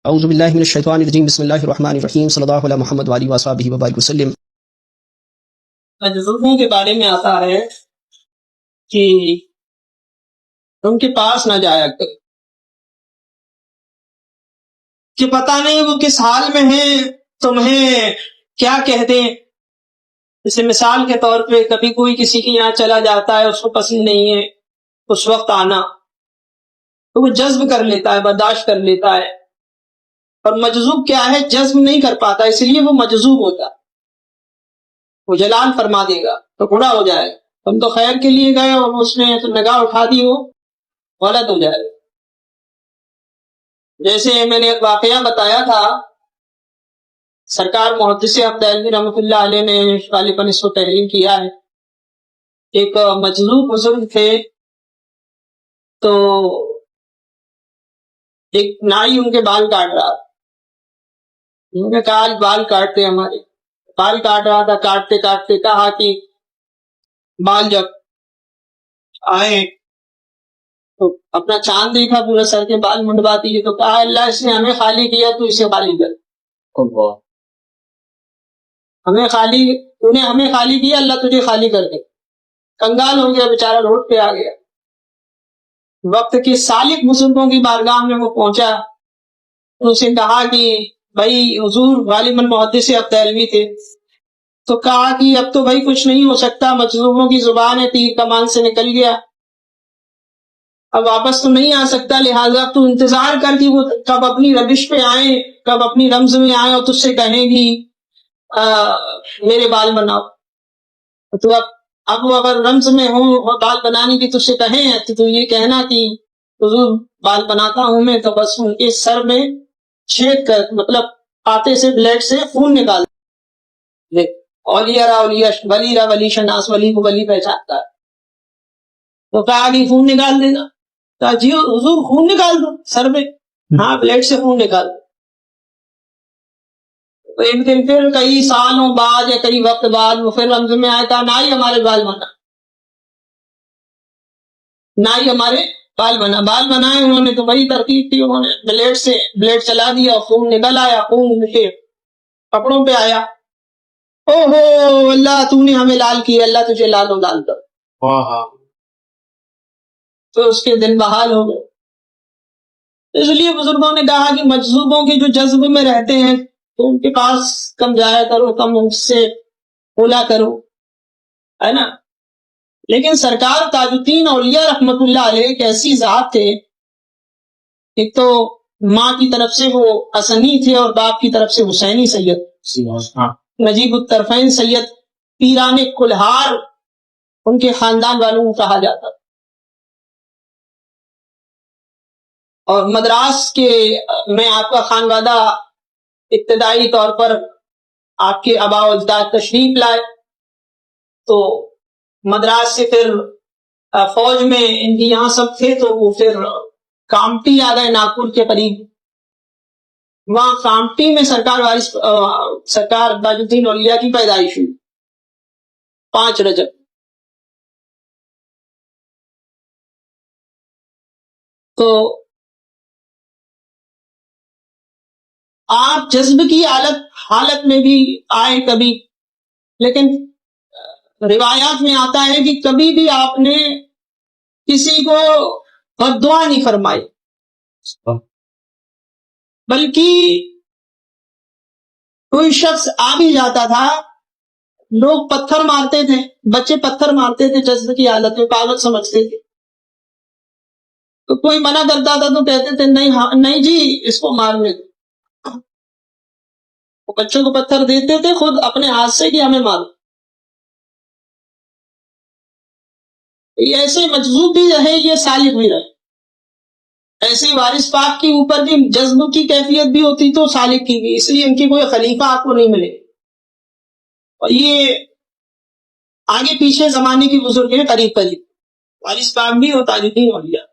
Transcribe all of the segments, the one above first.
اعوذ باللہ من الشیطان الرجیم بسم اللہ الرحمن الرحیم صلی اللہ علی محمد وآلہ وصحبہ وبارک وسلم۔ بزرگوں کے بارے میں آتا ہے کہ ان کے پاس نہ جایا کر کہ پتہ نہیں وہ کس حال میں ہیں، تمہیں کیا کہہ دیں۔ جیسے مثال کے طور پہ کبھی کوئی کسی کے یہاں چلا جاتا ہے، اس کو پسند نہیں ہے اس وقت آنا، تو وہ جذب کر لیتا ہے، برداشت کر لیتا ہے۔ اور مجذوب کیا ہے؟ جذب نہیں کر پاتا، اس لیے وہ مجذوب ہوتا ہے۔ وہ جلال فرما دے گا تو بڑا ہو جائے گا، تم تو خیر کے لیے گئے اور اس نے تو نگاہ اٹھا دی، وہ غلط ہو جائے گا۔ جیسے میں نے ایک واقعہ بتایا تھا، سرکار محدث عبداللہ رحمۃ اللہ علیہ نے غالباً اس کو تحریر کیا ہے۔ ایک مجذوب بزرگ تھے، تو ایک نائی ان کے بال کاٹ رہا تھا۔ انہوں نے کہا بال کاٹتے ہمارے، بال کاٹ رہا تھا، کاٹتے کاٹتے کہا کہ بال جب آئے تو اپنا چاند دیکھا، پورا سر کے بال منڈوا دیے، تو کہا اللہ اس نے ہمیں خالی کیا تو اسے خالی کر۔ ہمیں خالی کیا، اللہ تجھے خالی کر دے۔ کنگال ہو گیا بیچارہ، روڈ پہ آ گیا۔ وقت کے سالک بزرگوں کی بارگاہ میں وہ پہنچا، ان سے کہا کہ بھائی حضور غالباً محدث عبدالوی تھے، تو کہا کہ اب تو بھائی کچھ نہیں ہو سکتا، مجذوبوں کی زبان ہے، تیر کمان سے نکل گیا، اب واپس تو نہیں آ سکتا، لہٰذا تو انتظار کر کہ وہ کب اپنی روش پہ آئیں، کب اپنی رمز میں آئیں اور تجھ سے کہیں گی میرے بال بناؤ۔ تو اب وہ اگر رمز میں ہوں اور بال بنانے کی تجھ سے کہیں تو یہ کہنا کہ حضور بال بناتا ہوں میں، تو بس ان کے سر میں چھید کر، مطلب آتے سے بلیڈ سے خون نکال دے۔ اولیاء را اولیاء، ولی را ولی شناس، ولی کو ولی پہچانتا ہے۔ تو کہا کہ خون نکال دینا، کہا جی حضور خون نکال دو سر میں، ہاں بلیڈ سے خون نکال دو۔ تو ایک دن پھر کئی سالوں بعد یا کئی وقت بعد وہ پھر رمض میں آیا تھا، نائی ہمارے بال بنا، نائی ہمارے بال بنائے انہوں نے، تو وہی ترتیب تھی، انہوں نے بلیڈ چلا دیا، خون نکل آیا، خون ان کے کپڑوں پہ آیا۔ او ہو اللہ تو نے ہمیں لال کیا، اللہ تجھے لال و لال کر۔ تو اس کے دن بحال ہو گئے۔ اس لیے بزرگوں نے کہا کہ مجذوبوں کے جو جذب میں رہتے ہیں تو ان کے پاس کم جایا کرو، کم ان سے بولا کرو، ہے نا۔ لیکن سرکار تاج الدین اولیاء رحمت اللہ علیہ ایک ایسی ذات تھے، ایک تو ماں کی طرف سے وہ حسنی تھے اور باپ کی طرف سے حسینی سید، نجیب الطرفین سید، پیران کلہار ان کے خاندان والوں کو کہا جاتا تھا۔ اور مدراس کے میں آپ کا خانوادہ ابتدائی طور پر آپ کے آباء و اجداد تشریف لائے، تو مدراس سے پھر فوج میں ان کی یہاں سب تھے، تو وہ پھر کامٹی آ گئے، ناگپور کے قریب۔ وہاں کامٹی میں سرکار تاج الدین اولیاء کی پیدائش ہوئی 5 رجب۔ تو آپ جذب کی حالت میں بھی آئے کبھی، لیکن روایات میں آتا ہے کہ کبھی بھی آپ نے کسی کو بد دعا نہیں فرمائی، بلکہ کوئی شخص آ بھی جاتا تھا، لوگ پتھر مارتے تھے، بچے پتھر مارتے تھے جذب کی حالت میں، پاگل سمجھتے تھے، تو کوئی منع کرتا تھا تو کہتے تھے نہیں جی اس کو مارنے دو۔ وہ بچوں کو پتھر دیتے تھے خود اپنے ہاتھ سے کہ ہمیں مارو۔ ایسے مجذوب بھی رہے، یہ سالک بھی رہے، ایسے وارث پاک کے اوپر بھی جذب کی کیفیت بھی ہوتی تو سالک کی بھی، اس لیے ان کی کوئی خلیفہ آپ کو نہیں ملے۔ اور یہ آگے پیچھے زمانے کی بزرگ ہیں، قریب وارث پاک بھی اور تاج الدین اولیاء۔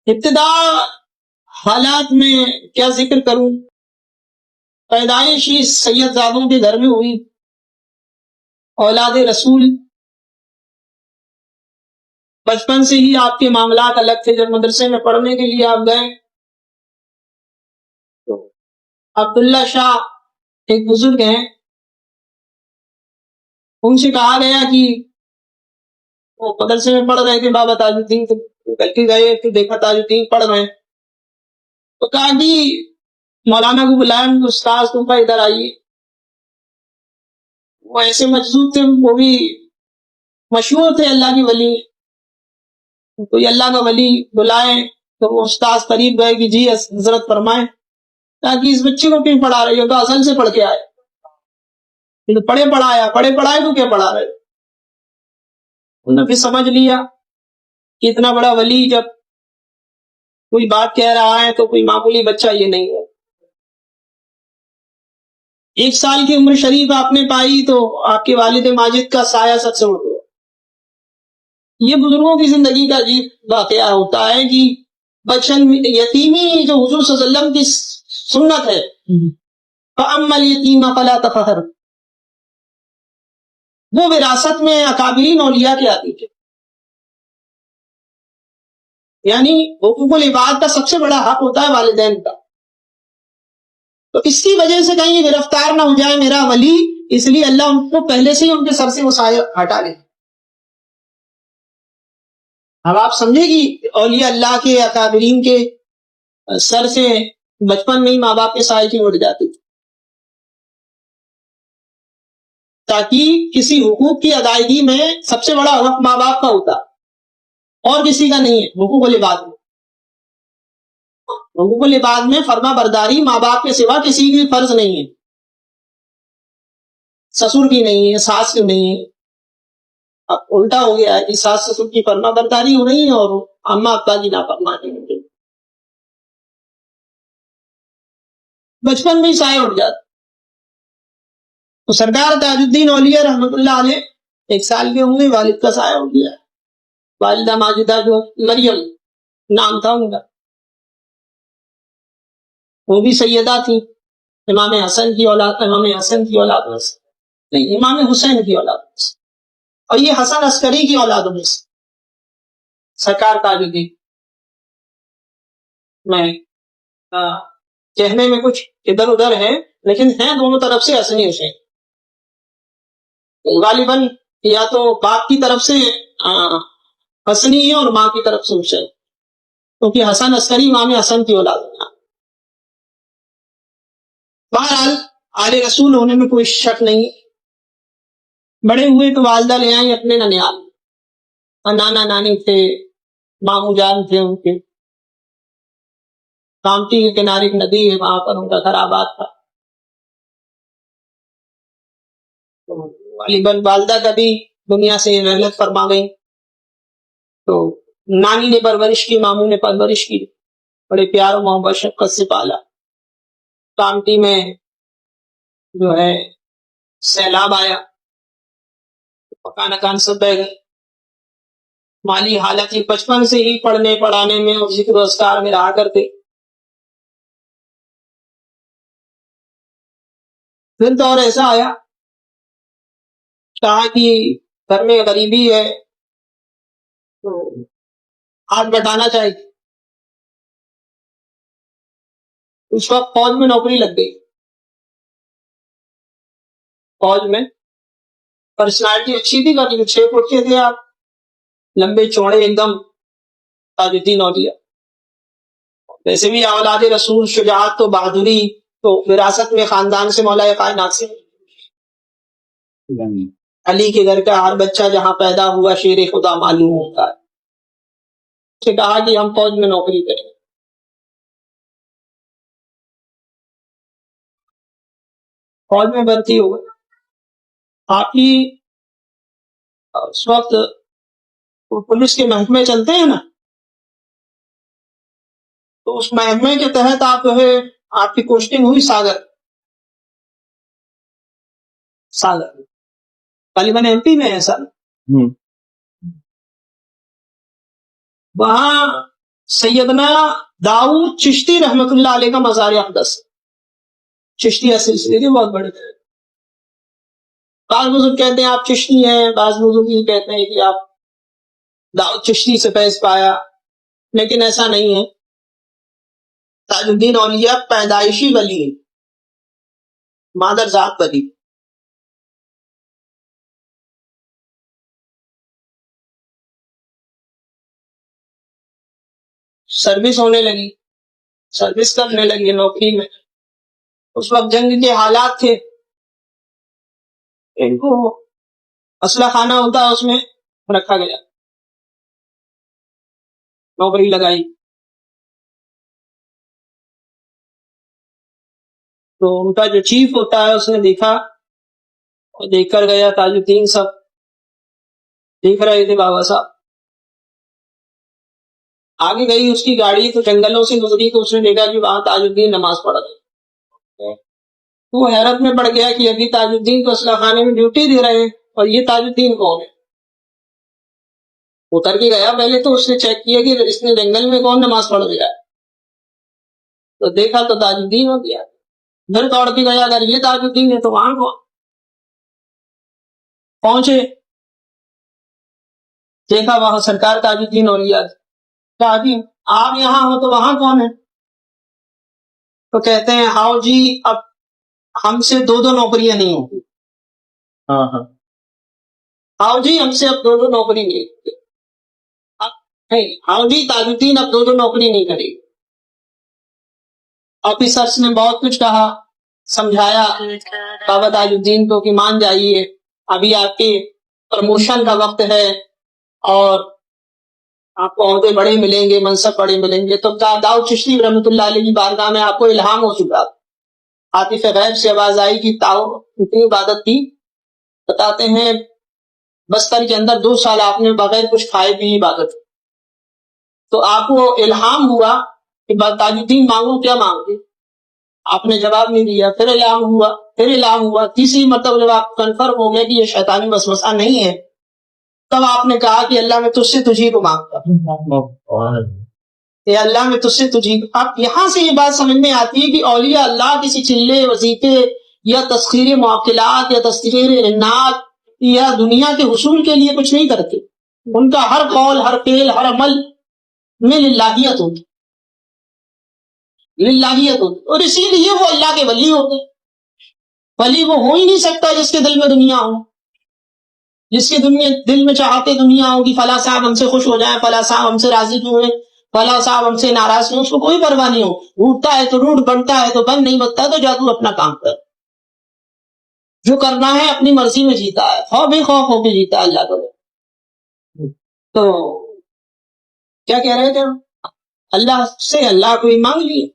ابتدا حالات میں کیا ذکر کروں، پیدائش ہی سید زادوں کے گھر میں ہوئی، اولاد رسول، بچپن سے ہی آپ کے معاملات الگ تھے۔ جب مدرسے میں پڑھنے کے لیے آپ گئے عبداللہ شاہ ایک بزرگ ہیں، ان سے کہا گیا کہ وہ مدرسے میں پڑھ رہے تھے بابا تاج الدین، تو کل کے گئے تو دیکھا تاج الدین پڑھ رہے ہیں، تو کہا کہ مولانا کو بلایا، استاذ تم کا ادھر آئیے۔ وہ ایسے مجذوب تھے، وہ بھی مشہور تھے اللہ کی ولی، کوئی اللہ کا ولی بلائے تو وہ استاذ قریب گئے کہ جی حضرت فرمائیں، تاکہ اس بچے کو کیوں پڑھا رہے ہو؟ تو اصل سے پڑھ کے آئے، تو پڑھے پڑھائے تو کیا پڑھا رہے؟ انہوں نے پھر سمجھ لیا کہ اتنا بڑا ولی جب کوئی بات کہہ رہا ہے تو کوئی معمولی بچہ یہ نہیں ہے۔ 1 سال کی عمر شریف آپ نے پائی تو آپ کے والد ماجد کا سایہ سب سے اٹھ گیا۔ یہ بزرگوں کی زندگی کا عجیب واقعہ ہوتا ہے کہ بچپن یتیمی جو حضور صلی اللہ علیہ وسلم کی سنت ہے، فَأَمَّا الْيَتِيمَ فَلَا تَقْهَرْ، وہ وراثت میں اکابرین اولیاء کے آتی تھے، یعنی حقوق العباد کا سب سے بڑا حق ہوتا ہے والدین کا، تو اس کی وجہ سے کہیں گرفتار نہ ہو جائے میرا ولی، اس لیے اللہ ان کو پہلے سے ہی ان کے سر سے وہ سایہ ہٹا لے۔ اب آپ سمجھے کہ اولیاء اللہ کے اکابرین کے سر سے بچپن میں ہی ماں باپ کے سائے کی اٹھ جاتی تھی، تاکہ کسی حقوق کی ادائیگی میں سب سے بڑا حق ماں باپ کا ہوتا اور کسی کا نہیں ہے۔ حقوق العباد میں، حقوق العباد میں فرما برداری ماں باپ کے سوا کسی کی فرض نہیں ہے، سسر کی نہیں ہے، ساس کی نہیں ہے۔ اب الٹا ہو گیا ہے کہ ساس سسر کی فرما برداری ہو رہی ہے اور اماں ابا کی نافرمانی ہو رہی ہے، بچپن میں ہی سائے اٹھ جاتا۔ تو سرکار تاج الدین اولیاء رحمۃ اللہ علیہ 1 سال کے ہوں گے، والد کا سایہ اٹھ گیا۔ والدہ ماجدہ جو مریم نام تھا ان کا، وہ بھی سیدہ تھی، امام حسن کی اولاد، امام حسن کی اولاد میں سے نہیں، امام حسین کی اولاد میں سے، اور یہ حسن عسکری کی اولادوں میں سے سرکار تاج الدین۔ میں کہنے میں کچھ ادھر ادھر ہے، لیکن ہیں دونوں طرف سے حسنی حسین، غالباً یا تو باپ کی طرف سے حسنی ہے اور ماں کی طرف سے حسین، کیونکہ حسن عسکری امام حسن کی اولاد ہے۔ بہرحال آل رسول ہونے میں کوئی شک نہیں۔ بڑے ہوئے تو والدہ لے آئیں اپنے ننیال، نانا نانی تھے، مامو جان تھے ان کے، کامتی کے کنارے ایک ندی ہے، وہاں پر ان کا گھر آباد تھا۔ غالباً والدہ کبھی دنیا سے رحلت فرما گئی تو نانی نے پرورش کی، ماموں نے پرورش کی، بڑے پیار و محبت شفقت سے پالا۔ کامتی میں جو ہے سیلاب آیا، مکان اکان سب بہ گئے، مالی حالت ہی بچپن سے ہی پڑھنے پڑھانے میں اور ذکر و اذکار میں رہا کرتے۔ پھر دور ایسا آیا کہا کہ گھر میں غریبی ہے تو ہاتھ بٹانا چاہیے۔ اس وقت فوج میں نوکری لگ گئی، فوج میں پرسنالٹی اچھی تھی، کبھی 6 فٹ کے تھے آپ، لمبے چوڑے ایک دم تاج الدین اولیاء۔ ویسے بھی اولاد رسول، شجاعت تو بہادری تو وراثت میں خاندان سے مولا کائنات سے۔ علی کے گھر کا ہر بچہ جہاں پیدا ہوا شیر خدا معلوم ہوتا ہے۔ اس سے کہا کہ ہم فوج میں نوکری کریں، فوج میں بھرتی ہو گئے۔ آپ کی اس وقت پولیس کے محکمے چلتے ہیں نا، تو اس محکمے کے تحت آپ جو ہے آپ کی پوسٹنگ ہوئی ساگر غالباً ایم پی میں ہے سر۔ وہاں سیدنا داؤد چشتی رحمت اللہ علیہ کا مزار اقدس، چشتیہ سلسلے کے بہت بڑے تھے۔ بعض بزرگ کہتے ہیں آپ چشتی ہیں، بعض بزرگ یہ کہتے ہیں کہ آپ داؤد چشتی سے فیض پایا، لیکن ایسا نہیں ہے۔ تاج الدین اولیاء پیدائشی ولی ہیں، مادر ذات بنی. سروس ہونے لگی, سروس کرنے لگی نوکری میں. اس وقت جنگ کے حالات تھے, ان کو اسلحہ خانہ ہوتا ہے اس میں رکھا گیا, نوکری لگائی. تو ان کا جو چیف ہوتا ہے اس نے دیکھا اور دیکھ کر گیا, تاج الدین سب دیکھ رہے تھے بابا صاحب. آگے گئی اس کی گاڑی تو جنگلوں سے گزری تو اس نے دیکھا کہ وہاں تاج الدین نماز پڑھ رہے. وہ حیرت میں پڑ گیا کہ ابھی تاج الدین کو اسلحہ خانے میں ڈیوٹی دے رہے ہیں اور یہ تاج الدین کون ہے. اتر کے گیا, پہلے تو اس نے چیک کیا کہ اس نے جنگل میں کون نماز پڑھ دیا, تو دیکھا تو تاج الدین ہو گیا. پھر دوڑ کے گیا, اگر یہ تاج الدین ہے تو وہاں کو پہنچے, دیکھا وہاں سرکار تاج الدین اور کہا جی آپ یہاں ہو تو وہاں کون ہے. تو کہتے ہیں ہاؤ جی اب ہم سے دو نوکریاں نہیں ہوگی. ہاؤ جی ہم سے اب دو نوکری نہیں ہوگی. ہاؤ جی تاج الدین اب دو نوکری نہیں کرے گی. آفیسرس نے بہت کچھ کہا, سمجھایا بابا تاج الدین کو کہ مان جائیے, ابھی آپ کے پرموشن کا وقت ہے اور آپ کو عہدے بڑے ملیں گے, منصب بڑے ملیں گے. تو داؤد چشتی رحمۃ اللہ علیہ کی بارگاہ میں آپ کو الہام ہو چکا, عاطف غیب سے آواز آئی کہ تاؤ اتنی عبادت کی, بتاتے ہیں بستر کے اندر 2 سال آپ نے بغیر کچھ کھائے بھی عبادت. تو آپ کو الہام ہوا کہ تاج الدین مانگو, کیا مانگتے, آپ نے جواب نہیں دیا. پھر الہام ہوا, پھر الہام ہوا, تیسری مرتبہ جب آپ کنفرم ہو گئے کہ یہ شیطانی وسوسہ نہیں ہے, تب آپ نے کہا کہ اللہ میں تجھ سے تجھی کو مانگتا ہوں, کہ اللہ میں تجھ سے تجھی. اب یہاں سے یہ بات سمجھ میں آتی ہے کہ اولیاء اللہ کسی چلے وظیفے یا تسخیر معقلات یا تسخیر نعت یا دنیا کے حصول کے لیے کچھ نہیں کرتے. ان کا ہر قول, ہر فعل, ہر عمل میں للہیت ہوتی, للہیت ہوتی. اور اسی لیے وہ اللہ کے ولی ہوتے. ولی وہ ہو ہی نہیں سکتا جس کے دل میں دنیا ہو, جس کے دل میں چاہتے دنیا ہوگی. فلاں صاحب ہم سے خوش ہو جائیں, فلاں صاحب ہم سے راضی کیوں ہیں, فلاں صاحب ہم سے ناراض کیوں, اس کو کوئی پرواہ نہیں ہو. روٹتا ہے تو روٹ, بنتا ہے تو بند, نہیں بنتا تو جا تو اپنا کام کر. جو کرنا ہے اپنی مرضی میں جیتا ہے, خوف ہو کے جیتا ہے اللہ کو. تو کیا کہہ رہے تھے, اللہ سے اللہ کو ہی مانگ لیے.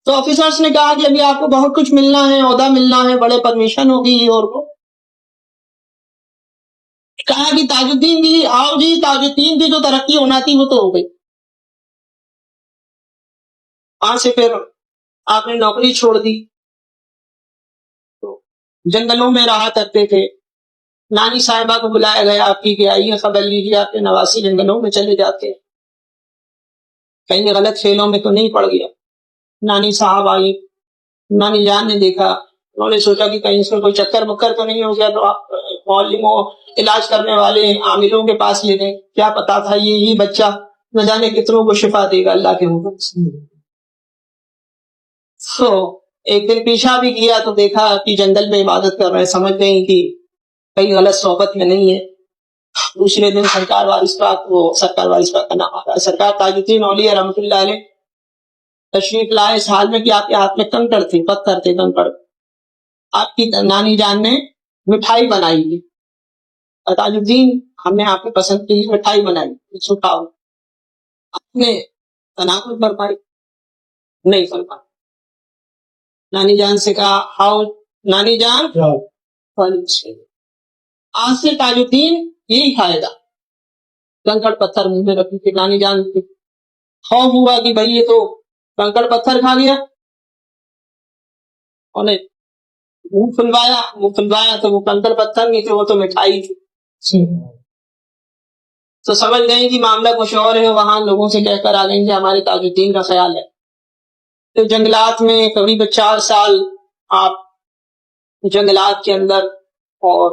تو آفیسرس نے کہا کہ ابھی آپ کو بہت کچھ ملنا ہے, عہدہ ملنا ہے, بڑے پرمیشن ہوگی. اور کو کہا کہ تاج الدین کی, آؤ جی تاج الدین کی جو ترقی ہونا تھی وہ تو ہو گئی. وہاں سے پھر آپ نے نوکری چھوڑ دی, جنگلوں میں رہا کرتے تھے. نانی صاحبہ کو بلایا گیا آپ کی کہ آئیے خبر لیجیے, آپ کے نواسی جنگلوں میں چلے جاتے, کہیں غلط کھیلوں میں تو نہیں پڑ گیا. نانی صاحب آئی, نانی جان نے دیکھا, انہوں نے سوچا کہ کہیں اس میں کوئی چکر مکر تو نہیں ہو گیا, تو آپ معلموں علاج کرنے والے عاملوں کے پاس لے گئے. کیا پتا تھا یہ بچہ نہ جانے کتنوں کو شفا دے گا اللہ کے حکم سے. تو ایک دن پیچھا بھی کیا تو دیکھا کہ جنگل میں عبادت کر رہے, سمجھ گئی کہ کئی غلط صحبت میں نہیں ہے. دوسرے دن سرکار وارث پاک, وہ سرکار وارث پاک کا نام آ رہا ہے, سرکار تاج الدین اولیاء رحمۃ اللہ علیہ تشریف لائے اس حال میں کہ آپ کے ہاتھ میں کنکڑ تھے, پتھر تھے, کنکڑ. آپ کی نانی جان نے مٹھائی بنائی تھی, تاج الدین ہم نے آپ کو پسند کی مٹھائی بنائی, سکھاؤ. آپ نے تناول فرمائی, نہیں فرمائی. نانی جان سے کہا آؤ نانی جان, آج سے تاج الدین یہی کھائے گا. کنکڑ پتھر منہ میں رکھی تھی. نانی جان خوف ہوا کہ بھائی یہ تو کنکڑ پتھر کھا گیا. انہیں منہ کھلوایا تو وہ کنکڑ پتھر نہیں تھے, وہ تو مٹھائی تھی. تو سمجھ گئے کہ معاملہ کچھ اور ہے. وہاں لوگوں سے کہہ کر آ گئے کہ ہمارے تاج الدین کا خیال ہے. تو جنگلات میں قریب 4 سال آپ جنگلات کے اندر اور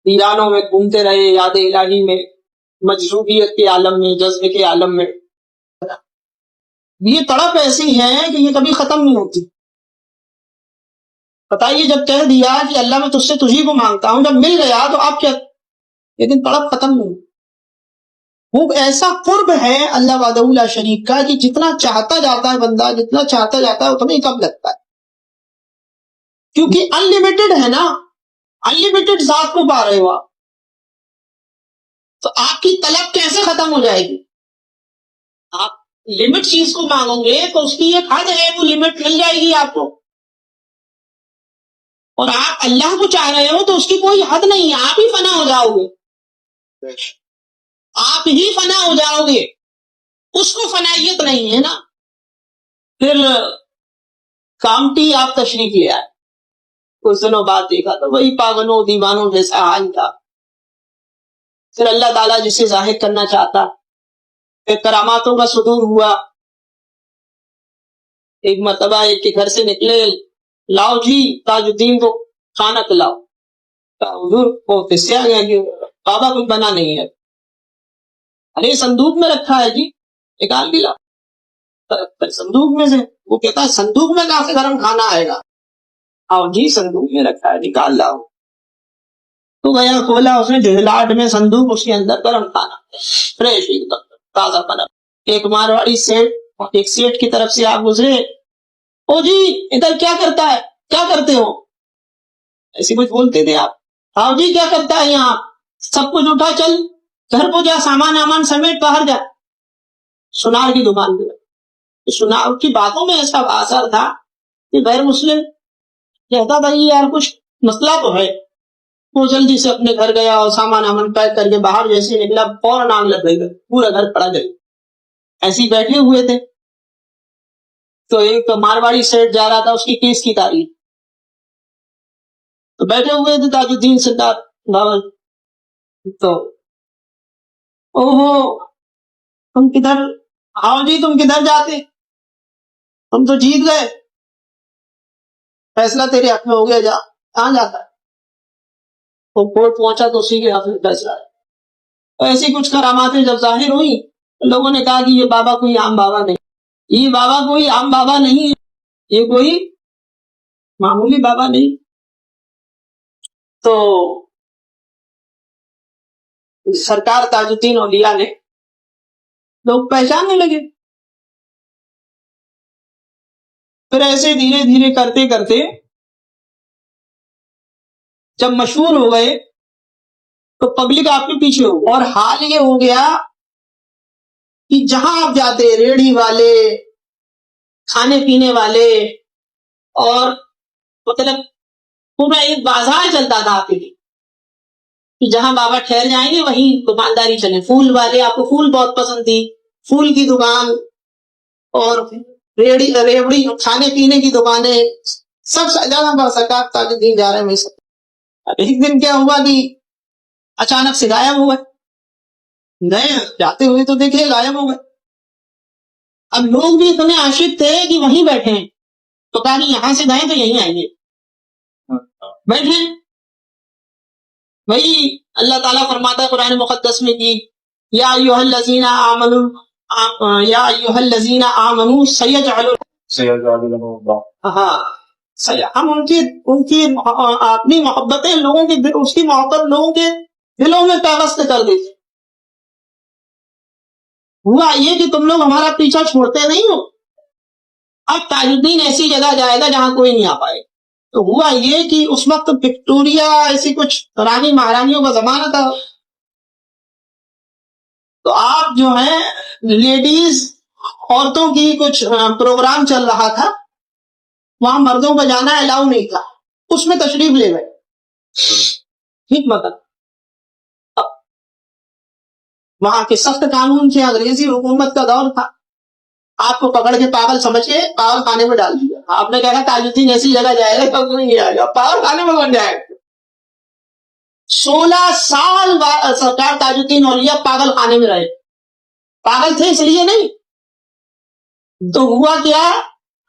ویرانوں میں گھومتے رہے, یاد الہی میں, مجذوبیت کے عالم میں, جذبے کے عالم میں. یہ تڑپ ایسی ہے کہ یہ کبھی ختم نہیں ہوتی. بتائیے جب کہہ دیا کہ اللہ میں تجھ سے تجھی کو مانگتا ہوں، جب مل گیا تو آپ کیا؟ لیکن تڑپ ختم نہیں۔ وہ ایسا قرب ہے اللہ وحدہ لا شریک کا کہ جتنا چاہتا جاتا ہے بندہ، جتنا چاہتا جاتا ہے اتنا ہی کم لگتا ہے، کیونکہ ان لمیٹڈ ہے نا، ان لمیٹڈ ذات کو پا رہے ہو آپ، تو آپ کی طلب کیسے ختم ہو جائے گی؟ آپ لمٹ چیز کو مانگو گے تو اس کی ایک حد ہے، وہ لمٹ مل جائے گی آپ کو، اور آپ اللہ کو چاہ رہے ہو تو اس کی کوئی حد نہیں ہے، آپ ہی فنا ہو جاؤ گے، آپ ہی فنا ہو جاؤ گے، اس کو فنائیت نہیں ہے نا۔ پھر کامٹی آپ تشریف لے آئے، کچھ دنوں بعد دیکھا تو وہی پاگلوں دیوانوں جیسا حال تھا۔ پھر اللہ تعالیٰ جسے ظاہر کرنا چاہتا، پھر کراماتوں کا صدور ہوا۔ ایک مرتبہ ایک کے گھر سے نکلے، لاؤ جی تاج الدین کو کھانا کھلاؤ، حضور وہ قصے آ گیا کہ بابا کوئی بنا نہیں ہے، ارے صندوق میں رکھا ہے جی، نکال کے لاؤ صندوق میں سے۔ وہ کہتا ہے صندوق میں کہاں سے گرم کھانا آئے گا؟ آؤ جی صندوق میں رکھا ہے، نکال لاؤ۔ تو گیا کھولا اس نے، جھلاٹ میں صندوق، اس کے اندر گرم کھانا فریش ایک دم تازہ پنا۔ ایک مارواڑی سیٹ، ایک سیٹ کی طرف سے آپ گزرے، او جی ادھر کیا کرتا ہے، کیا کرتے ہو؟ ایسے کچھ بولتے تھے آپ، آؤ جی کیا کرتا ہے یہاں؟ سب کچھ اٹھا چل گھر کو جا، سامان آمان سمیٹ باہر جا۔ سنار کی دکان پہ سنار کی باتوں میں ایسا اثر تھا کہ غیر مسلم کہتا تھا یار کچھ مسئلہ تو ہے۔ وہ جلدی سے اپنے گھر گیا اور سامان آمان پیک کر کے باہر جیسے نکلا فوراً آگ لگ گئی، پورا گھر پڑا گئی۔ ایسے ہی بیٹھے ہوئے تھے تو ایک مارواڑی سیٹ جا رہا تھا اس کی کیس کی تاریخ، تو بیٹھے ہوئے تھے تاج الدین سردار بابر، تو اوہو تم کدھر، آؤ جی تم کدھر جاتے، تم تو جیت گئے، فیصلہ تیرے حق میں ہو گیا، جا کہاں جاتا ہے؟ وہ کورٹ پہنچا تو اسی کے حق میں فیصلہ ہے۔ ایسی کچھ کراماتیں جب ظاہر ہوئی، لوگوں نے کہا کہ یہ بابا کوئی عام بابا نہیں، یہ بابا کوئی عام بابا نہیں، یہ کوئی معمولی بابا نہیں۔ تو سرکار تاج الدین اولیاء نے لوگ پہچاننے لگے، پھر ایسے دھیرے دھیرے کرتے کرتے جب مشہور ہو گئے تو پبلک آپ کے پیچھے ہو، اور حال یہ ہو گیا کہ جہاں آپ جاتے ریڑھی والے، کھانے پینے والے، اور مطلب پورا ایک بازار چلتا تھا آپ کے لیے کہ جہاں بابا ٹھہر جائیں گے وہیں دکانداری چلے۔ پھول والے، آپ کو پھول بہت پسند تھی، پھول کی دکان اور ریوڑی کھانے پینے کی دکانیں سب جگہ سرکار تاج الدین جا رہے ہیں۔ اب ایک دن کیا ہوا کہ اچانک سے غائب ہو گئے، گئے جاتے ہوئے تو دیکھے غائب ہو گئے۔ اب لوگ بھی اتنے عاشق تھے کہ وہیں بیٹھے ہیں، تو کہا کہ یہاں سے گئے تو یہیں آئیں گے، بیٹھے۔ وہی اللہ تعالیٰ فرماتا ہے قرآن مقدس میں کہ یا ایھا الذین آمنوا، یا ایھا الذین آمنوا سیجعل ہاں ہم ان کی اپنی محبتیں لوگوں کی، اس کی محبت لوگوں کے دلوں میں پیوست کر دیتے۔ ہوا یہ کہ تم لوگ ہمارا پیچھا چھوڑتے نہیں ہو، اب تاج الدین ایسی جگہ جائے گا جہاں کوئی نہیں آ پائے۔ تو ہوا یہ کہ اس وقت وکٹوریا ایسی کچھ رانی مہارانیوں کا زمانہ تھا، تو آپ جو ہے لیڈیز عورتوں کی کچھ پروگرام چل رہا تھا، وہاں مردوں کا جانا الاؤ نہیں تھا، اس میں تشریف لے گئے۔ ٹھیک مطلب وہاں کے سخت قانون تھے، انگریزی حکومت کا دور تھا، آپ کو پکڑ کے پاگل سمجھ کے پاگل خانے میں ڈال دیا۔ آپ نے کہا تاج الدین ایسی جگہ جائے گا تو نہیں آئے گا، پاگل خانے میں بن جائے گا۔ 16 سال سرکار تاج الدین اولیاء پاگل خانے میں رہے، پاگل تھے اس لیے نہیں۔ تو ہوا کیا،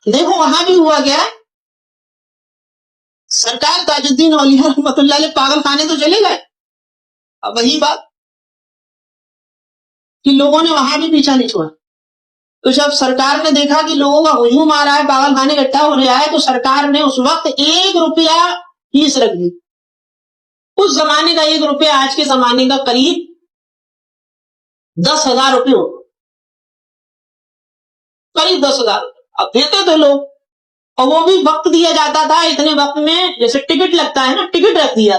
دیکھو وہاں بھی ہوا کیا، سرکار تاج الدین اولیاء رحمۃ اللہ علیہ پاگل خانے تو چلے گئے، اب وہی بات کہ لوگوں نے وہاں بھی پیچھا نہیں چھوڑا، تو جب سرکار نے دیکھا کہ لوگوں کا ہجوم آ رہا ہے, پاگل خانے اکٹھا ہو رہا ہے, تو سرکار نے اس وقت 1 روپیہ فیس رکھ دی. اس زمانے کا 1 روپیہ آج کے زمانے کا قریب 10,000 روپے ہو, قریب 10,000. اب دیتے تھے لوگ, اور وہ بھی وقت دیا جاتا تھا. اتنے وقت میں جیسے ٹکٹ لگتا ہے نا, ٹکٹ رکھ دیا.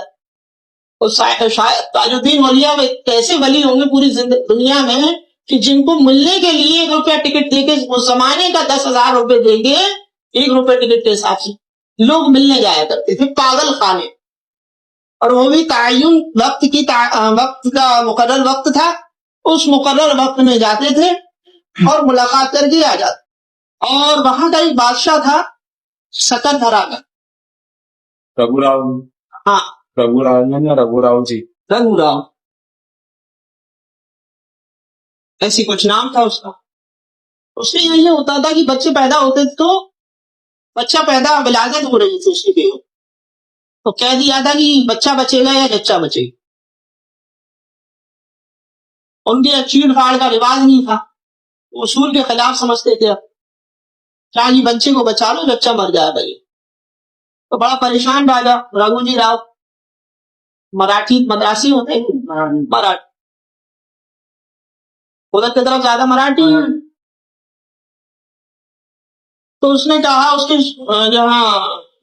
اور شاید تاج الدین اولیاء کیسے ولی ہوں گے پوری دنیا میں کہ جن کو ملنے کے لیے 1 روپیہ ٹکٹ دے کے اس زمانے کا 10,000 روپے دے کے 1 روپے ٹکٹ کے حساب سے لوگ ملنے جایا کرتے تھے, پاگل خانے. اور وہ بھی تعین وقت کا مقرر وقت تھا, اس مقرر وقت میں جاتے تھے اور ملاقات کر کے آ جاتے. اور وہاں کا ایک بادشاہ تھا سکندھرا کا. رگو راؤ. ہاں, رگو راؤ یا رگو راؤ جی. رگو راؤ ایسی کچھ نام تھا اس کا. اس میں یہ ہوتا تھا کہ بچے پیدا ہوتے تو بچہ پیدا ولادت ہو رہی تھی اس کی, تو کہہ دیا تھا کہ بچہ بچے گا یا جچہ بچے گا. ان کے چیڑ پھاڑ کا رواج نہیں تھا, اصول کے خلاف سمجھتے تھے. کیا جی بچے کو بچا لو, بچہ مر جائے بھائی. تو بڑا پریشان راجا رگو جی راؤ, مدراسی ہوتے ہیں, مراٹھی ادھر کی طرف زیادہ مراٹھی ہیں. تو اس نے کہا, اس کے جہاں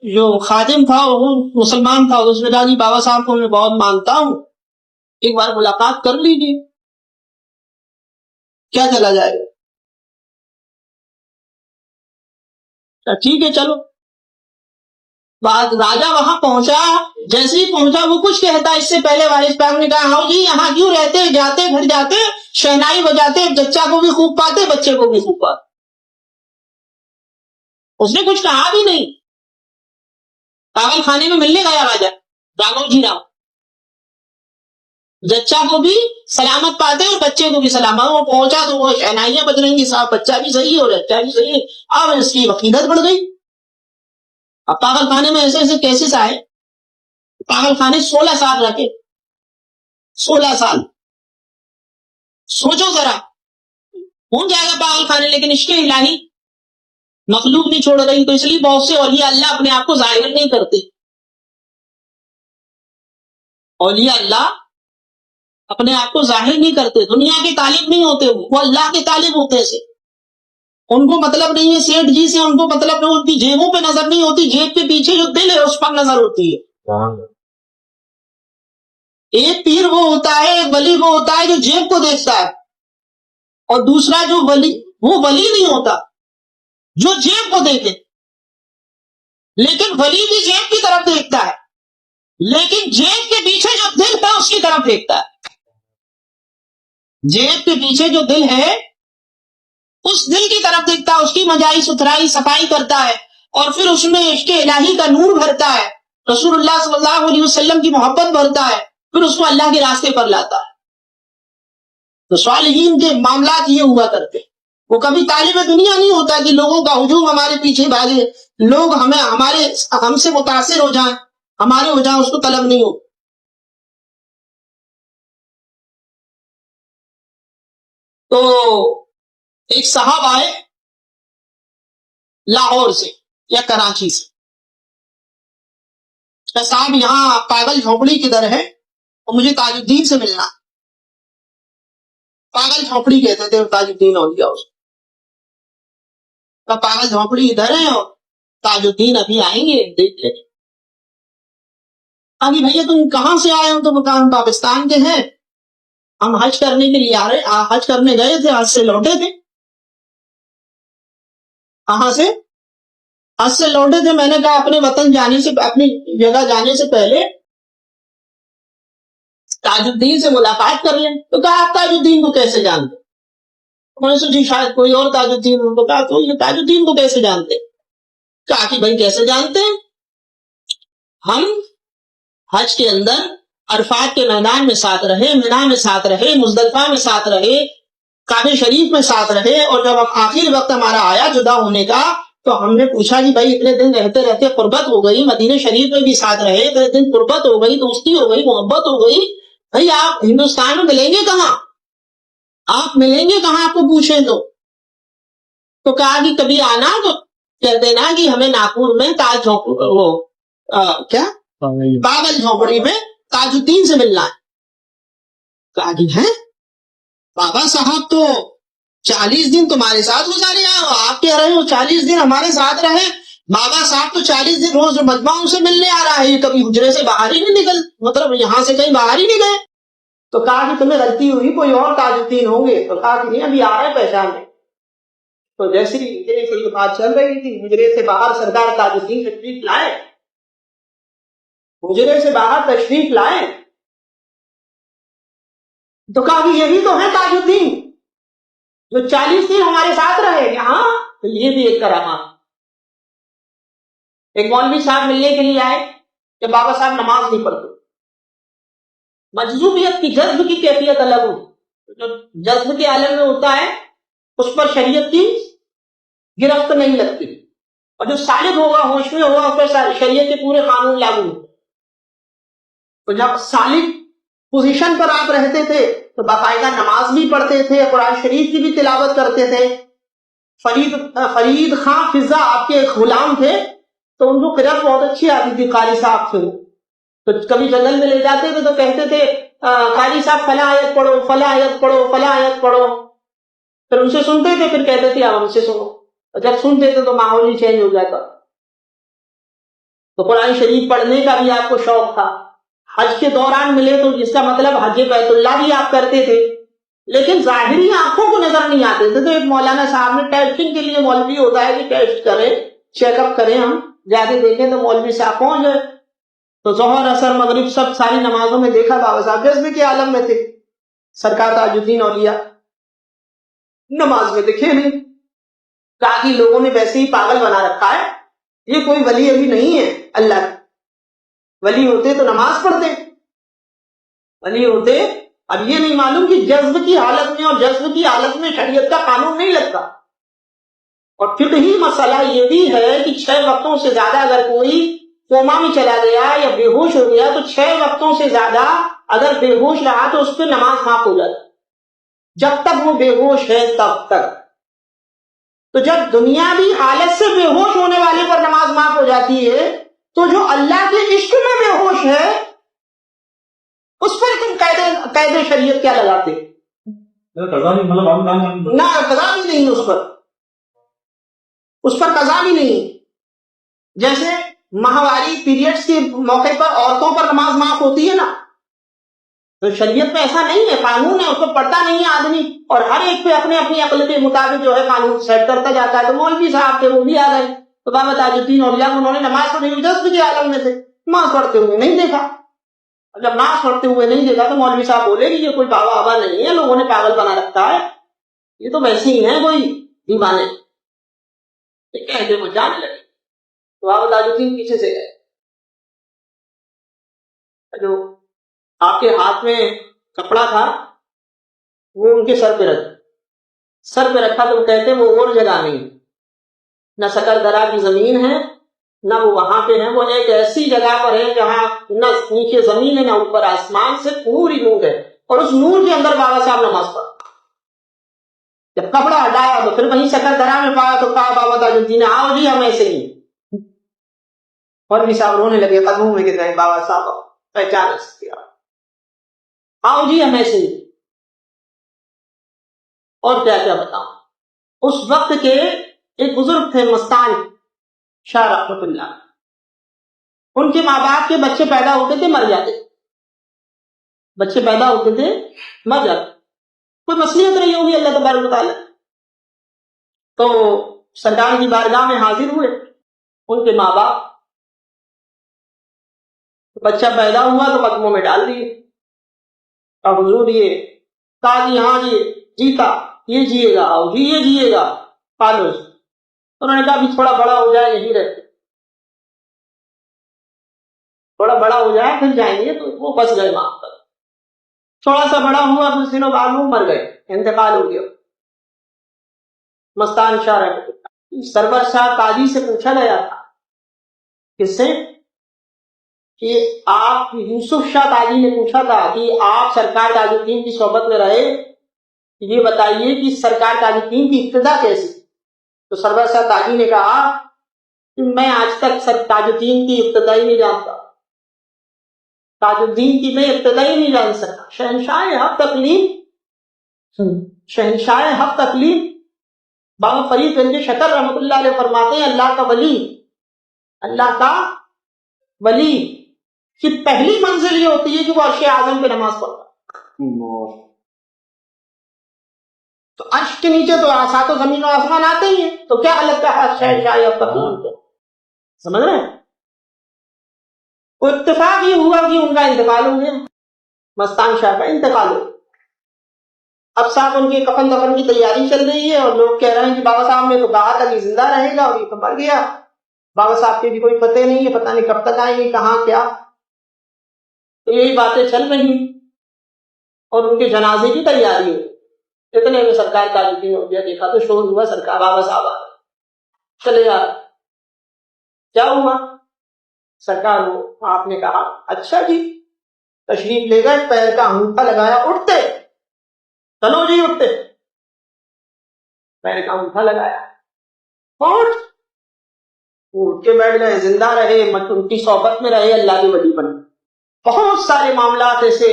جو خادم تھا وہ مسلمان تھا, اس نے کہا جی بابا صاحب کو میں بہت مانتا ہوں, ایک بار ملاقات کر لیجیے, کیا چلا جائے گا. ٹھیک ہے چلو. بعد راجا وہاں پہنچا, جیسے ہی پہنچا وہ کچھ کہتا, اس سے پہلے وارث پاک نے کہا ہاں جی یہاں کیوں رہتے, جاتے گھر جاتے شہنائی بجاتے, جچہ کو بھی خوب پاتے بچے کو بھی خوب پاتے. اس نے کچھ کہا بھی نہیں. پاگل خانے میں ملنے گیا راجا راگو جی راؤ, جچہ کو بھی سلامت پاتے اور بچے کو بھی سلامت. وہ پہنچا تو وہ شہنائیاں بج رہی تھی, صاحب بچہ بھی صحیح اور جچہ بھی صحیح. اب اس کی عقیدت بڑھ گئی. اب پاگل خانے میں ایسے ایسے کیسز آئے, پاگل خانے 16 سال رکھے, 16 سال. سوچو ذرا, ہو جائے گا پاگل خانے, لیکن عشق الہی مخلوق نہیں چھوڑ رہی. تو اس لیے بہت سے اولیاء اللہ اپنے آپ کو ظاہر نہیں کرتے. اولیاء اللہ اپنے آپ کو ظاہر نہیں کرتے, دنیا کے طالب نہیں ہوتے, وہ اللہ کے طالب ہوتے سے. ان کو مطلب نہیں ہے سیٹھ جی سے, ان کو مطلب نہیں, ان کی جیبوں پہ نظر نہیں ہوتی, جیب کے پیچھے جو دل ہے اس پر نظر ہوتی ہے. ایک پیر وہ ہوتا ہے, ایک ولی وہ ہوتا ہے جو جیب کو دیکھتا ہے, اور دوسرا جو ولی, وہ ولی نہیں ہوتا جو جیب کو دیکھے. لیکن ولی بھی جیب کی طرف دیکھتا ہے, لیکن جیب کے پیچھے جو دل ہے اس کی طرف دیکھتا ہے. جیب کے پیچھے جو دل ہے اس دل کی طرف دیکھتا ہے, اس کی مجائی ستھرائی صفائی کرتا ہے, اور پھر اس میں عشق الہی کا نور بھرتا ہے, رسول اللہ صلی اللہ علیہ وسلم کی محبت بھرتا ہے, پھر اس کو اللہ کے راستے پر لاتا ہے. تو صالحین کے معاملات یہ ہوا کرتے, وہ کبھی طالب دنیا نہیں ہوتا کہ لوگوں کا ہجوم ہمارے پیچھے بھاگے, لوگ ہم سے متاثر ہو جائیں, ہمارے ہو جائیں, اس کو طلب نہیں ہو. تو ایک صاحب آئے لاہور سے یا کراچی سے, صاحب یہاں پاگل جھونپڑی کدھر ہے, اور مجھے تاج الدین سے ملنا. پاگل جھونپڑی کہتے تھے تاج الدین اولیاء اس کا. پاگل جھونپڑی ادھر ہے اور تاج الدین ابھی آئیں گے, دیکھ لیں. ابھی بھیا تم کہاں سے آئے ہو؟ تو وہ کہا ہم پاکستان کے ہیں, ہم حج کرنے کے لیے آ رہے, حج کرنے گئے تھے, حج سے لوٹے تھے. کہاں سے؟ حج سے لوٹے تھے. میں نے کہا اپنے وطن جانے سے, اپنی جگہ جانے سے پہلے تاج الدین سے ملاقات کر لیں. تو کہا آپ تاج الدین کو کیسے جانتے؟ میں نے سوچی شاید کوئی اور تاج الدین. ان کو کہا تو یہ تاج الدین کو کیسے جانتے؟ کہا کہ بھائی کیسے جانتے ہیں, ہم حج کے اندر عرفات کے میدان میں ساتھ رہے, مینا میں ساتھ رہے, مزدلفہ میں ساتھ رہے, کعبہ شریف میں ساتھ رہے, اور جب آخر وقت ہمارا آیا جدا ہونے کا تو ہم نے پوچھا کہ بھائی اتنے دن رہتے رہتے قربت ہو گئی, مدینہ شریف میں بھی ساتھ رہے, اتنے دن قربت ہو گئی, دوستی ہو گئی, محبت ہو گئی, بھائی آپ ہندوستان میں ملیں گے کہاں, آپ ملیں گے کہاں, آپ کو پوچھیں تو تو کہا کہ کبھی آنا تو کہہ دینا کہ ہمیں ناگپور میں تاج کیا باغل جھونپڑی میں تاج الدین سے ملنا ہے. کہا کہ ہے بابا صاحب تو 40 دن تمہارے ساتھ گزارے آپ کہہ رہے ہو 40 دن ہمارے ساتھ رہے. بابا صاحب تو 40 دن روز مجمع سے ملنے آ رہا ہے, یہ کبھی حجرے سے باہر ہی نہیں نکل, مطلب یہاں سے کہیں باہر ہی نہیں گئے. تو کہا کہ تمہیں غلطی ہوئی, کوئی اور تاج الدین ہوں گے. تو کہا کہ نہیں ابھی آ رہے پہچان میں. تو جیسے ہی حجرے سے یہ بات چل رہی تھی, حجرے سے باہر سردار تاج الدین تشریف لائے, حجرے سے باہر تشریف لائے. تو کہا کہ یہی تو ہے تاج الدین جو 40 دن ہمارے ساتھ رہے. ہاں تو یہ بھی ایک کرامات. ایک مولوی صاحب ملنے کے لیے آئے کہ بابا صاحب نماز نہیں پڑھتے. مجذوبیت کی جذب کی کیفیت الگ ہو, جو جذب کے عالم میں ہوتا ہے اس پر شریعت کی گرفت نہیں لگتی, اور جو صالح ہوگا ہوش میں ہوگا اس پر شریعت کے پورے قانون لاگو ہوتے. تو جب صالح پوزیشن پر آپ رہتے تھے تو باقاعدہ نماز بھی پڑھتے تھے, قرآن شریف کی بھی تلاوت کرتے تھے. فرید خان فضا آپ کے ایک غلام تھے, تو ان کو قرأت بہت اچھی آتی تھی. قاری صاحب تھے, تو کبھی جنگل میں لے جاتے تھے تو کہتے تھے قاری صاحب فلاں آیت پڑھو, فلاں آیت پڑھو, فلاں آیت پڑھو. پھر ان سے سنتے تھے, پھر کہتے تھے اب ہم سے سنو. اور جب سنتے تھے تو ماحول ہی چینج ہو جاتا. تو قرآن شریف پڑھنے کا بھی آپ کو شوق تھا. حج کے دوران ملے تو اس کا مطلب حج بیت اللہ بھی آپ کرتے تھے, لیکن ظاہری آنکھوں کو نظر نہیں آتے تھے. تو ایک مولانا صاحب نے ٹیسٹنگ کے لیے, مولوی ہوتا ہے کہ ٹیسٹ کریں, چیک اپ کریں, ہم زیادہ دیکھیں. تو مولوی صاحب پہنچ گئے, تو ظہر اثر مغرب سب ساری نمازوں میں دیکھا بابا صاحب جذبے کے عالم میں تھے. سرکار تاج الدین اولیاء نماز میں دکھے نہیں. کہا کہ لوگوں نے ویسے ہی پاگل بنا رکھا ہے, یہ کوئی ولی ابھی نہیں ہے. اللہ کے ولی ہوتے تو نماز پڑھتے, ولی ہوتے. اب یہ نہیں معلوم کہ جذب کی حالت میں اور جذب کی حالت میں شریعت کا قانون نہیں لگتا. اور فقہی مسئلہ یہ بھی ہے کہ 6 وقتوں سے زیادہ اگر کوئی کوما میں چلا گیا یا بے ہوش ہو گیا تو 6 وقتوں سے زیادہ اگر بے ہوش رہا تو اس پہ نماز معاف ہو جاتی, جب تک وہ بے ہوش ہے تب تک. تو جب دنیاوی حالت سے بے ہوش ہونے والے پر نماز معاف ہو جاتی ہے, تو جو اللہ کے عشق میں بے ہوش ہے اس پر تم قید شریعت کیا لگاتے؟ نہ قضا بھی نہیں, اس پر قضا بھی نہیں. جیسے ماہواری پیریڈز کے موقع پر عورتوں پر نماز معاف ہوتی ہے نا, تو شریعت میں ایسا نہیں ہے, قانون ہے, اس کو پڑھتا نہیں ہے آدمی, اور ہر ایک پہ اپنے اپنی عقل کے مطابق جو ہے قانون سیٹ کرتا جاتا ہے. تو مولوی صاحب تھے, وہ بھی آ گئے, تو بابا تاج الدین اولیاء انہوں نے نماز پڑھی, جذب کے عالم میں تھے, نماز پڑھتے ہوئے نہیں دیکھا. جب نماز پڑھتے ہوئے نہیں دیکھا تو مولوی صاحب بولے کہ یہ کوئی بابا بابا نہیں ہے, لوگوں نے پاگل بنا رکھا ہے, یہ تو ویسے ہی ہیں کوئی دیوانے. کہتے وہ جانے لگے. تو بابا تاج الدین پیچھے سے گئے, جو آپ کے ہاتھ میں کپڑا تھا وہ ان کے سر پہ رکھا, تو وہ کہتے وہ اور جگہ نہیں, نہ سکردرا کی زمین ہے, نہ وہ وہاں پہ ہیں, وہ ایک ایسی جگہ پر ہے جہاں نہ نیچے زمین ہے نہ اوپر آسمان, سے پوری نور ہے, اور اس نور کے اندر بابا صاحب نماز پڑھا. جب کپڑا ہٹایا تو پھر وہیں سکردرا میں پایا, تو کہا بابا تاج الدین آؤ جی ہم ایسے ہی. اور بھی صاحب رونے لگے, قدموں میں گر گئے, بابا صاحب پہچان سکتے, آؤ جی ہم ایسے ہی. اور کیا کیا بتاؤں. اس وقت کے ایک بزرگ تھے مستان شاہ رحمت اللہ, ان کے ماں باپ کے بچے پیدا ہوتے تھے مر جاتے, بچے پیدا ہوتے تھے مر جاتے, کوئی مصیبت نہیں ہوگی اللہ تبارک و تعالیٰ. تو سرکار کی بارگاہ میں حاضر ہوئے ان کے ماں باپ, بچہ پیدا ہوا تو قدموں میں ڈال دیے, اور حضور یہ کہا جی ہاں جی جیتا, یہ جیے گا, اور جی یہ جیے گا پالوس. انہوں نے کہا بھی تھوڑا بڑا ہو جائے یہیں رہتے, تھوڑا بڑا ہو جائے پھر جائیں گے. تو وہ بس گئے وہاں پر. تھوڑا سا بڑا ہوا کچھ دنوں بعد وہ مر گئے, انتقال ہو گیا. مستان شاہ رحمت اللہ, سرور شاہ قاضی سے پوچھا گیا تھا, کس سے, کہ آپ یوسف شاہ قاضی نے پوچھا تھا کہ آپ سرکار تاج الدین کی صحبت میں رہے, یہ بتائیے کہ سرکار تاج الدین کی ابتدا کیسی. تو سرور صاحب تاجی نے کہا کہ میں آج تک سر تاج الدین کی ابتدائی نہیں جانتا، تاج الدین کی میں ابتدائی نہیں جان سکا۔ شہنشاہ حق تکلیم، شہنشاہ حق تکلیم بابا فرید گنج شکر رحمۃ اللہ علیہ فرماتے ہیں اللہ کا ولی، اللہ کا ولی کی پہلی منزل یہ ہوتی ہے کہ وہ عرش اعظم پہ نماز پڑھتا۔ تو عرش کے نیچے تو ساتوں زمین و آسمان آتے ہی ہیں، تو کیا الگ کا حق شہنشاہ حق تکلیم پہ؟ سمجھ رہے ہیں؟ اتفاق یہ ہوا کہ ان کا انتقال ہو گیا، مستان شاہ کا انتقال ہو گیا۔ اب صاحب ان کے کفن دفن کی تیاری چل رہی ہے اور لوگ کہہ رہے ہیں کہ بابا صاحب نے تو کہا تھا کہ زندہ رہے گا اور یہ تو مر گیا، بابا صاحب کے بھی کوئی پتہ نہیں ہے، پتہ نہیں کب تک آئیں گے، کہاں کیا۔ تو یہی باتیں چل رہی اور ان کے جنازے کی تیاری ہے۔ اتنے میں سرکار تاج الدین اولیا دیکھا تو شور ہوا سرکار بابا صاحب آ رہے، چلے آ رہے۔ کیا ہوا؟ سرکار وہ آپ نے کہا اچھا جی، تشریف لے گئے، پیر کا انگوٹھا لگایا، اٹھتے چلو جی، اٹھتے پیر کا انگوٹھا لگایا، اٹھ کے بیٹھ گئے، زندہ رہے، ان کی صحبت میں رہے، اللہ کے ولی بنے۔ بہت سارے معاملات ایسے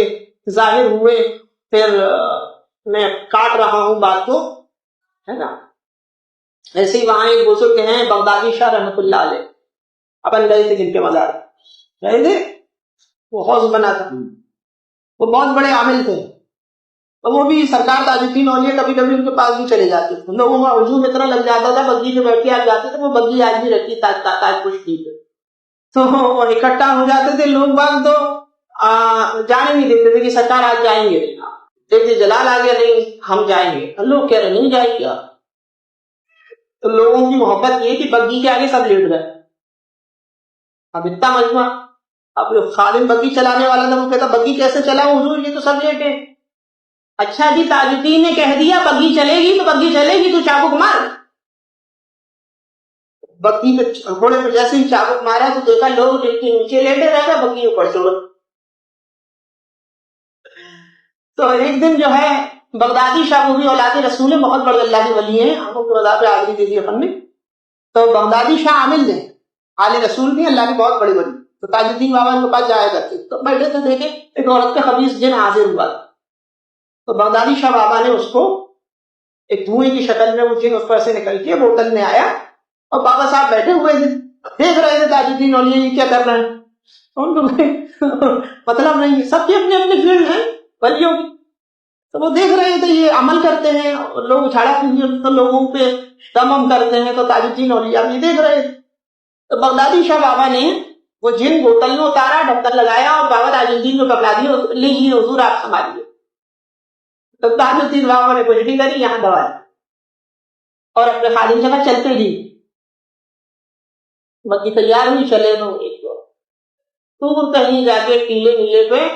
ظاہر ہوئے، پھر میں کاٹ رہا ہوں بات کو، ہے نا۔ ایسے ہی وہاں ایک بزرگ ہیں بغدادی شاہ رحمۃ اللہ علیہ، اپن گئے تھے جن کے مزار گئے تھے، وہ حوض بنا تھا، وہ بہت بڑے عامل تھے، تو وہ بھی سرکار تاج الدین اولیا کبھی کبھی ان کے پاس بھی چلے جاتے تھے، لوگوں کا ہجوم اتنا لگ جاتا تھا، بگی میں بیٹھ کے آ جاتے تھے، وہ بگی آج بھی رہتی تاج پوش کی، تو وہ اکٹھا ہو جاتے تھے لوگ باغ، تو جانے نہیں دیتے تھے کہ سرکار آج جائیں گے، دیکھتے جلال آ گیا، نہیں ہم جائیں گے، لوگ کہہ رہے نہیں جائیں گے، تو لوگوں کی محبت یہ کہ بگی کے آگے سب لیٹ گئے۔ اب اتنا مجمع، اب خادم بگی چلانے والا تھا، وہ کہتا بگی کیسے چلاؤں حضور، یہ تو سب لیٹے۔ اچھا جی، تاج الدین نے کہہ دیا بگی چلے گی تو بگی چلے گی، تو چابک مار۔ بگی پہ گھوڑے پہ جیسے ہی چابک مارا تو دیکھا لوگ نیچے لیٹے رہ گئے، بگی اوپر چڑھ۔ تو ایک دن جو ہے بغدادی شاہ، وہ بھی اولاد رسول، بہت بڑے اللہ کے ولی ہیں، آنکھوں کی وضاحت پہ حاضری دے دی اپن نے، تو بغدادی شاہ عامل ہیں، آل رسول بھی اللہ کے بہت بڑے ولی، تو تاج الدین بابا ان کے پاس جایا کرتے، تو بیٹھے تھے، دیکھے ایک عورت کا خبیث جن حاضر ہوا، تو بغدادی شاہ بابا نے اس کو ایک دھوئیں کی شکل میں وہ جن اس کو ایسے نکل کے بوتل میں آیا، اور بابا صاحب بیٹھے ہوئے تھے، دیکھ رہے تھے تاج الدین اولیا یہ کیا کر رہے ہیں، ان کو مطلب نہیں، سب کے اپنے اپنے فیلڈ ہیں ولیوں کی، تو وہ دیکھ رہے تھے یہ عمل کرتے ہیں، لوگ اچھاڑا تو لوگوں پہ دم کرتے ہیں، تو تاج الدین اولیا بھی دیکھ رہے تھے۔ تو بغدادی شاہ بابا نے وہ جن بوتل میں اتارا، ڈھکن لگایا، اور بابا تاج الدین کو پکڑا دیا، لیجیے حضور آپ سنبھالیے۔ تو تاج الدین بابا نے کچھ نہیں کری، یہاں دوایا اور اپنے خادم سے کہا چلتے جی، بگی تیار ہوئی، چلے تو کہیں جا کے ٹیلے نیلے پہ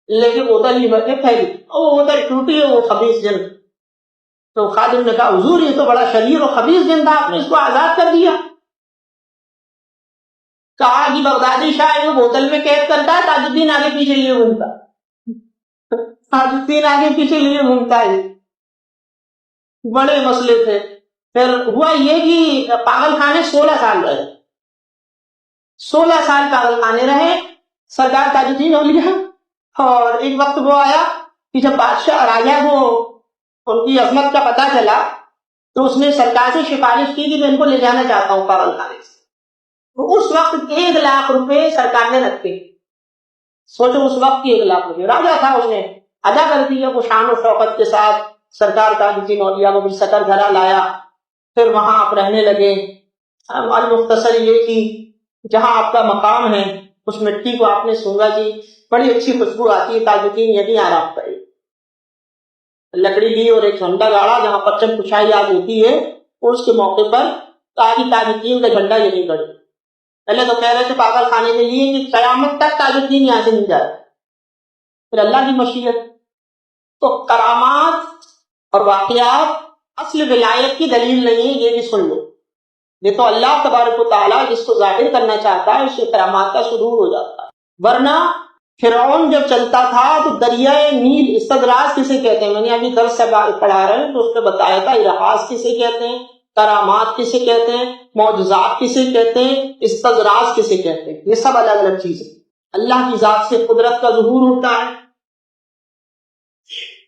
لے کے بوتل ہی بھر کے پھیلی، اور وہ بوتل ٹوٹی ہے، وہ خبیث جن۔ تو خادم نے کہا حضور یہ تو بڑا شریر اور خبیث جن تھا، آپ نے اس کو آزاد کر دیا۔ کہا کہ بغدادی شاہ جو بوتل میں قید کرتا ہے، تاج الدین آگے پیچھے لیے گھومتا، تاج الدین آگے پیچھے لیے گھومتا ہے، بڑے مسئلے تھے۔ پھر ہوا یہ کہ پاگل خانے 16 سال رہے، 16 سال پاگل خانے رہے سرکار تاج الدین اولیا، اور ایک وقت وہ آیا کہ جب بادشاہ راجا کو ان کی عظمت کا پتہ چلا، تو اس نے سرکار سے سفارش کی کہ میں ان کو لے جانا چاہتا ہوں پاگل خانے سے۔ تو اس وقت 1 لاکھ روپے سرکار نے رکھے، سوچو اس وقت کی 1 لاکھ روپے، راجا تھا، اس نے ادا کر دیا، وہ شان و شوقت کے ساتھ سرکار تاج الدین اولیا کو بھی سکر گھرا لایا، پھر وہاں آپ رہنے لگے۔ مختصر یہ کہ جہاں آپ کا مقام ہے اس مٹی کو آپ نے سونگا جی، بڑی اچھی خوشبو آتی ہے، تاج الدین یہی آرام کرے، لکڑی لی اور ایک جھنڈا گاڑا جہاں پرچم کشائی آج ہوتی ہے، اس کے موقع پر تاج الدین کا جھنڈا یہی گڑے۔ پہلے تو کہہ رہے تھے پاگل خانے کے لیے کہ قیامت تک تاج الدین یہاں سے نہیں جائے، پھر اللہ کی مشیت۔ تو کرامات اور واقعات اصل ولایت کی دلیل نہیں ہے، یہ بھی سن لو، یہ تو اللہ تبارک و تعالیٰ جس کو ظاہر کرنا چاہتا ہے اس کے کرامات کا صدور ہو جاتا ہے۔ ورنہ فرعون جب چلتا تھا تو دریائے نیل استدراج کسے کہتے ہیں، میں نے ابھی درس سے پڑھا رہے ہیں تو اس نے بتایا تھا، ارحاس کسے کہتے ہیں، کرامات کسے کہتے ہیں، معجزات کسے کہتے ہیں، استدراج کسے کہتے ہیں، یہ سب الگ الگ چیزیں۔ اللہ کی ذات سے قدرت کا ظہور ہوتا ہے۔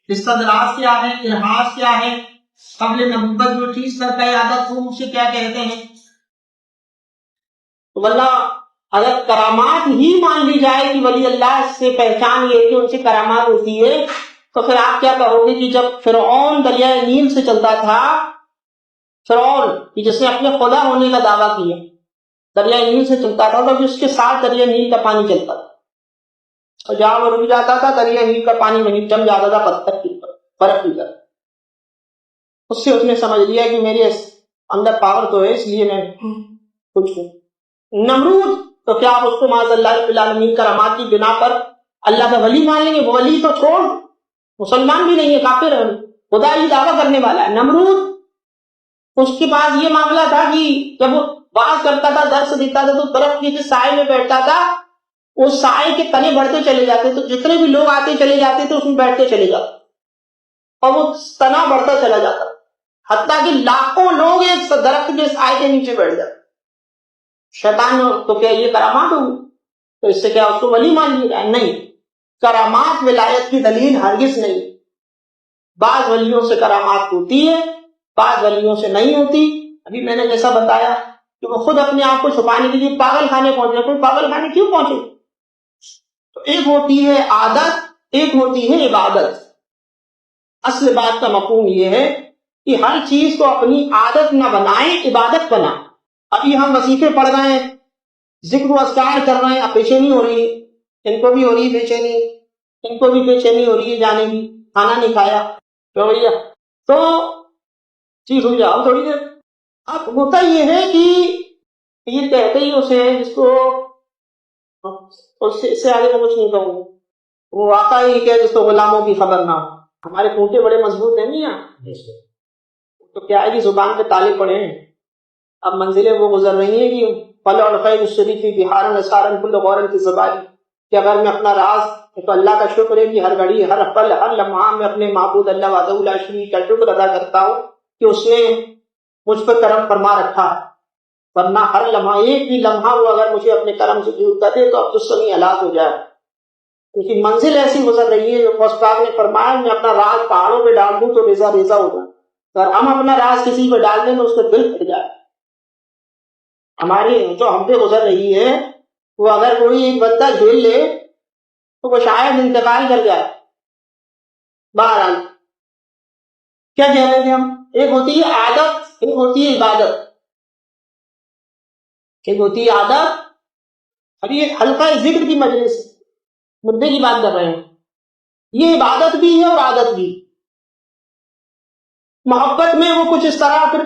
استدراج کیا ہے، ارہاس کیا ہے، قبل نبوت جو چیز سر کا عادت ہو اسے کیا کہتے ہیں۔ تو اللہ اگر کرامات ہی مان لی جائے کہ ولی اللہ سے پہچان یہ کہ ان سے کرامات ہوتی ہے، تو پھر آپ کیا کہو گے کہ جب فرعون دریائے نیل سے چلتا تھا، فرعون جس نے اپنے خدا ہونے کا دعویٰ کیا دریائے نیل سے چلتا تھا، تو اس کے ساتھ دریائے نیل کا پانی چلتا تھا، اور جہاں وہ رک جاتا تھا دریائے نیل کا پانی وہیں جم جاتا تھا، پتھر کی برف کی طرح۔ اس نے سمجھ لیا کہ میرے اندر پاور تو ہے، اس لیے میں کچھ ہوں۔ نمرود تو کیا آپ اس کو معاذ اللہ رب العالمین کرامات کی بنا پر اللہ کا ولی مان لیں گے؟ وہ ولی تو چھوڑ، مسلمان بھی نہیں ہے، کافر ہے، خدا ہی دعویٰ کرنے والا ہے۔ نمرود اس کے پاس یہ معاملہ تھا کہ جب وہ بات کرتا تھا، درس دیتا تھا، تو درخت کے سائے میں بیٹھتا تھا، اس سائے کے تنے بڑھتے چلے جاتے، تو جتنے بھی لوگ آتے چلے جاتے تھے اس میں بیٹھتے چلے جاتے، اور وہ تنا بڑھتا چلا جاتا، حتیٰ کہ لاکھوں لوگ ایک درخت کے سائے کے نیچے بیٹھ جاتے۔ شیطان تو کیا یہ کرامات ہوگی؟ تو اس سے کیا اس کو ولی مان لیا جائے؟ نہیں، کرامات ولایت کی دلیل ہرگز نہیں۔ بعض ولیوں سے کرامات ہوتی ہے، بعض ولیوں سے نہیں ہوتی۔ ابھی میں نے جیسا بتایا کہ وہ خود اپنے آپ کو چھپانے کے لیے پاگل خانے پہنچے۔ کوئی پاگل خانے کیوں پہنچے؟ تو ایک ہوتی ہے عادت، ایک ہوتی ہے عبادت۔ اصل بات کا مفہوم یہ ہے کہ ہر چیز کو اپنی عادت نہ بنائیں، عبادت بنائیں۔ ابھی ہم وظیفے پڑھ رہے ہیں، ذکر و اذکار کر رہے ہیں، اب بے چینی ہو رہی ہے، ان کو بھی ہو رہی ہے بے چینی، ان کو بھی بے چینی ہو رہی ہے جانے کی، کھانا نہیں کھایا کیوں بھیا، تو چیز ہو جاؤ تھوڑی دیر۔ اب ہوتا یہ ہے کہ یہ کہتے ہی اسے جس کو اس سے آگے میں کچھ نہیں کہوں، وہ واقعہ ہی کہ جس کو غلاموں کی خبر نہ ہو۔ ہمارے پونچے بڑے مضبوط ہیں میاں، تو کیا ہے کہ زبان پہ تالے پڑے ہیں، اب منزلیں وہ گزر رہی ہیں کہ فل اور خیر الشریفی بہارن اسارن کل غورن کی زبانی، کہ اگر میں اپنا راز تو اللہ کا شکر ہے کہ ہر گھڑی، ہر پل، ہر لمحہ میں اپنے معبود اللہ وحدہ لا شریک کا شکر ادا کرتا ہوں کہ اس نے مجھ پر کرم فرما رکھا ہے، ورنہ ہر لمحہ ایک بھی لمحہ وہ اگر مجھے اپنے کرم سے دور کر دے تو اب تو سنی ہلاک ہو جائے، کیونکہ منزل ایسی گزر رہی ہے۔ جو غوث پاک نے فرمایا میں اپنا راز پہاڑوں پہ ڈال دوں تو ریزہ ریزہ ہو جائے، اگر ہم اپنا راز کسی پہ ڈال دیں تو اس کا دل پھٹ جائے۔ ہماری جو ہم پہ گزر رہی ہے وہ اگر کوئی ایک بندہ جھیل لے تو وہ شاید انتقال کر جائے۔ بہرحال کیا کہہ رہے تھے ہم؟ ایک ہوتی ہے عادت، ایک ہوتی ہے عبادت۔ ایک ہوتی ہے عادت، ابھی ایک حلقہ ذکر کی مجلس مدعے کی بات کر رہے ہیں، یہ عبادت بھی ہے اور عادت بھی۔ محبت میں وہ کچھ اس طرح پھر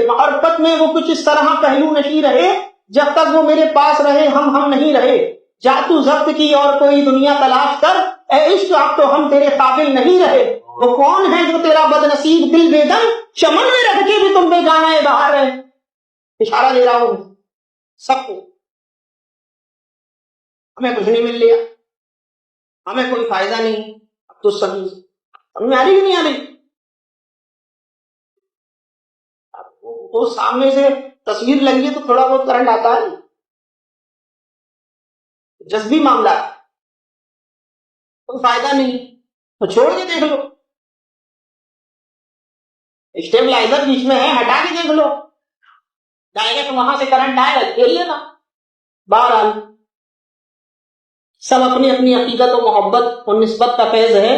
محبت میں وہ کچھ اس طرح پہلو نشی رہے جب تک وہ میرے پاس رہے، ہم نہیں رہے، جا تو ضبط کی اور کوئی دنیا تلاش کر، اے عشق اب تو ہم تیرے قابل نہیں رہے، وہ کون ہے جو تیرا بد نصیب دل بے دم چمن میں رکھ کے بھی تم بے گانا ہے باہر ہے۔ اشارہ دے رہا ہوں سب کو، ہمیں کچھ نہیں مل لیا، ہمیں کوئی فائدہ نہیں، اب تو سمجھ میں آ رہی نہیں آ رہی؟ وہ سامنے سے تصویر لگی ہے تو تھوڑا بہت کرنٹ آتا ہے، جذبی معاملہ ہے، کوئی فائدہ نہیں تو چھوڑ کے دیکھ لو، اسٹیبلائزر بیچ میں ہے ہٹا کے دیکھ لو، ڈائریکٹ وہاں سے کرنٹ آئے گا کھیل لینا۔ بہرحال سب اپنی اپنی عقیدت و محبت اور نسبت کا فیض ہے،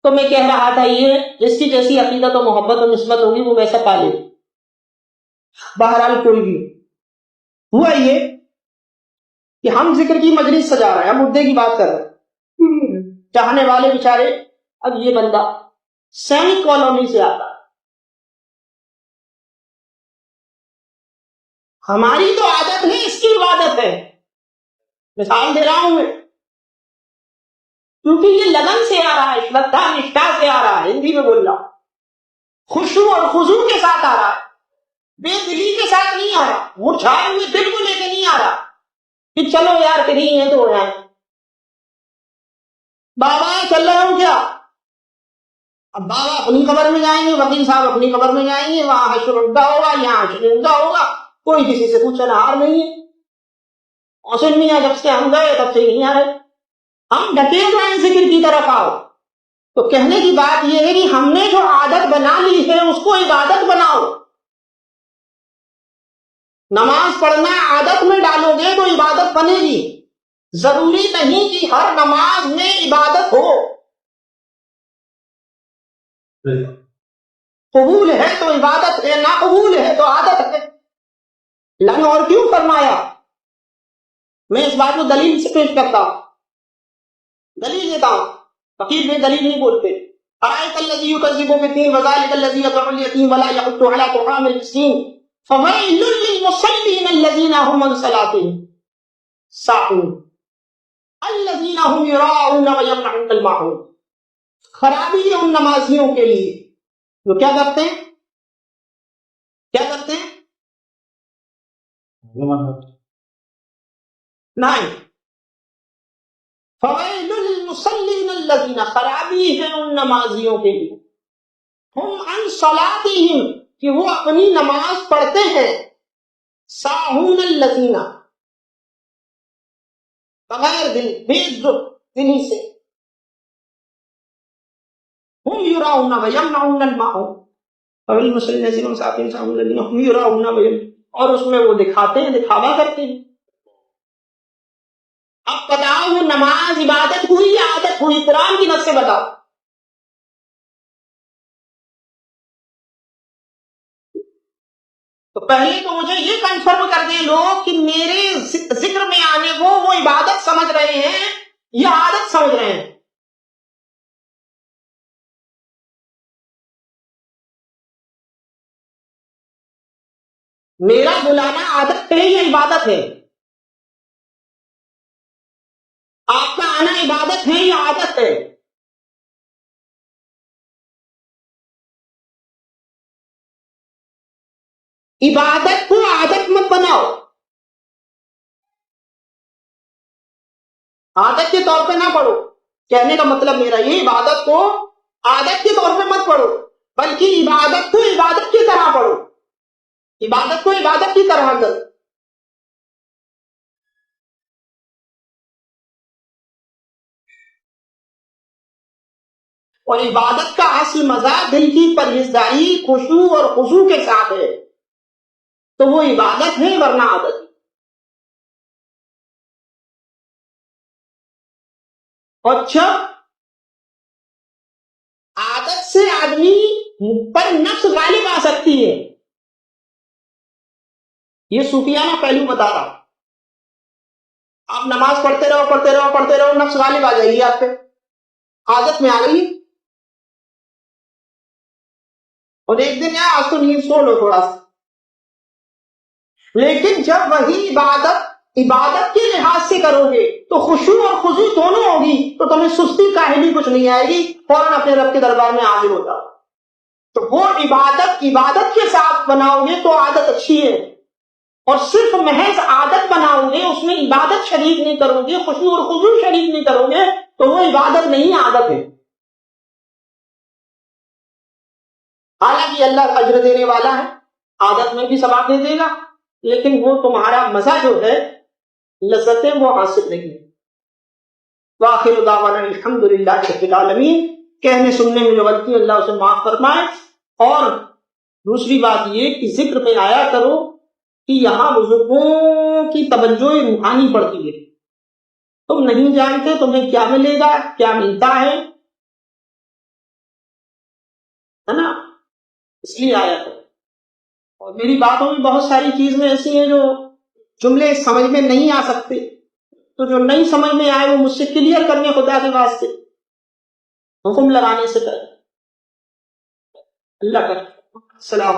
تو میں کہہ رہا تھا یہ جس کی جیسی عقیدت و محبت اور نسبت ہوگی وہ ویسا پالے۔ بہرحال کوئی بھی ہوا یہ کہ ہم ذکر کی مجلس سجا رہے ہیں، ہم مدعے کی بات کر رہے ہیں، چاہنے والے بیچارے، اب یہ بندہ سینک کالونی سے آتا، ہماری تو عادت نہیں اس کی عبادت ہے، مثال دے رہا ہوں میں، کیونکہ یہ لگن سے آ رہا ہے، شردھا نشٹھا سے آ رہا ہے، ہندی میں بول رہا ہوں، خشوع اور خضوع کے ساتھ آ رہا ہے، بے دلی کے ساتھ نہیں آ رہا، مرجھائے ہوئے دل کو لے کے نہیں آ رہا کہ چلو یار کہیں ہیں تو ہیں، بابا چل رہا ہوں کیا، اب بابا اپنی قبر میں جائیں گے، وکیل صاحب اپنی قبر میں جائیں گے، وہاں حشر عمدہ ہوگا، یہاں حشر عمدہ ہوگا، کوئی کسی سے پوچھنا ہار نہیں ہے۔ حسین میاں جب سے ہم گئے تب سے نہیں آ رہے، ہم ڈکیل رہے ہیں ذکر کی طرف آؤ۔ تو کہنے کی بات یہ ہے کہ ہم نے جو عادت بنا لی ہے اس کو عبادت بناؤ۔ نماز پڑھنا عادت میں ڈالو گے تو عبادت بنے گی، ضروری نہیں کہ ہر نماز میں عبادت ہو۔ قبول ہے تو عبادت ہے، ناقبول ہے تو عادت ہے۔ اللہ نے اور کیوں فرمایا؟ میں اس بات کو دلیل سے پیش کرتا ہوں، دلیل دیتا ہوں، فقیر میں دلیل نہیں بولتے۔ أرأيت الذي يكذب بالدين وذلك الذي يدعو اليتيم ولا يحض على طعام المسكين فويل للمصلين الذين هم عن صلاتهم ساهون الذين هم يراءون ويمنعون الماعون۔ خرابی ہے ان نمازیوں کے لیے جو کیا کرتے ہیں، کیا کرتے ہیں؟ نہیں، فویل للمصلین الذین، خرابی ہے ان نمازیوں کے لیے، ہم عن صلاتہم، کہ وہ اپنی نماز پڑھتے ہیں، ساہون الذین، بغیر دل، بے دلی سے، ہم یراؤن ویمنعون الماعون، فویل للمصلین الذین هم عن صلاتہم ساہون الذین هم یراؤن ویمنعون، اور اس میں وہ دکھاتے ہیں، دکھاوا کرتے ہیں۔ اب بتاؤ وہ نماز عبادت ہوئی یا عادت ہوئی؟ قرآن کی نص سے بتاؤ۔ تو پہلے تو مجھے یہ کنفرم کر دیں لوگ کہ میرے ذکر میں آنے کو وہ عبادت سمجھ رہے ہیں یا عادت سمجھ رہے ہیں۔ میرا بلانا عادت ہے یا عبادت ہے؟ آپ کا آنا عبادت ہے یا عادت ہے؟ عبادت کو عادت مت بناؤ، عادت کے طور پہ نہ پڑھو۔ کہنے کا مطلب میرا یہ، عبادت کو عادت کے طور پہ مت پڑھو، بلکہ عبادت کو عبادت کی طرح پڑھو، عبادت کو عبادت کی طرح کرو۔ اور عبادت کا اصل مزہ دل کی پرہیزگاری، خشوع اور خضوع کے ساتھ ہے، تو وہ عبادت ہے ورنہ عادت۔ اور جب عادت سے آدمی پر نفس غالب آ سکتی ہے، یہ صوفیانہ پہلو بتا رہا ہوں، آپ نماز پڑھتے رہو پڑھتے رہو پڑھتے رہو، نفس غالب آ جائے گی آپ پہ، عادت میں آ گئی، اور ایک دن آج تو نیند سو لو تھوڑا سا۔ لیکن جب وہی عبادت کے لحاظ سے کرو گے تو خشوع اور خضوع دونوں ہوگی، تو تمہیں سستی کاہلی کچھ نہیں آئے گی، فوراً اپنے رب کے دربار میں حاضر ہو جاؤ۔ تو وہ عبادت کے ساتھ بناؤ گے تو عادت اچھی ہے، اور صرف محض عادت بناؤ گے، اس میں عبادت شریک نہیں کرو گے، خشوع اور خضوع شریک نہیں کرو گے، تو وہ عبادت نہیں، عادت ہے۔ حالانکہ اللہ اجر دینے والا ہے، عادت میں بھی ثواب دے دے گا، لیکن وہ تمہارا مزہ جو ہے، لذتیں، وہ حاصل نہیں۔ وآخر دعوانا الحمدللہ رب العالمین۔ کہنے سننے میں جو غلطی اللہ اسے معاف فرمائے۔ اور دوسری بات یہ کہ ذکر میں آیا کرو کہ یہاں بزرگوں کی توجہ روحانی پڑتی ہے، تم نہیں جانتے تمہیں کیا ملے گا، کیا ملتا ہے نا، اس لیے آیا کرو۔ اور میری باتوں میں بہت ساری چیزیں ایسی ہیں جو جملے سمجھ میں نہیں آ سکتے، تو جو نہیں سمجھ میں آئے وہ مجھ سے کلیئر کرنے خدا کے واسطے، حکم لگانے سے کریں۔ اللہ کا السلام۔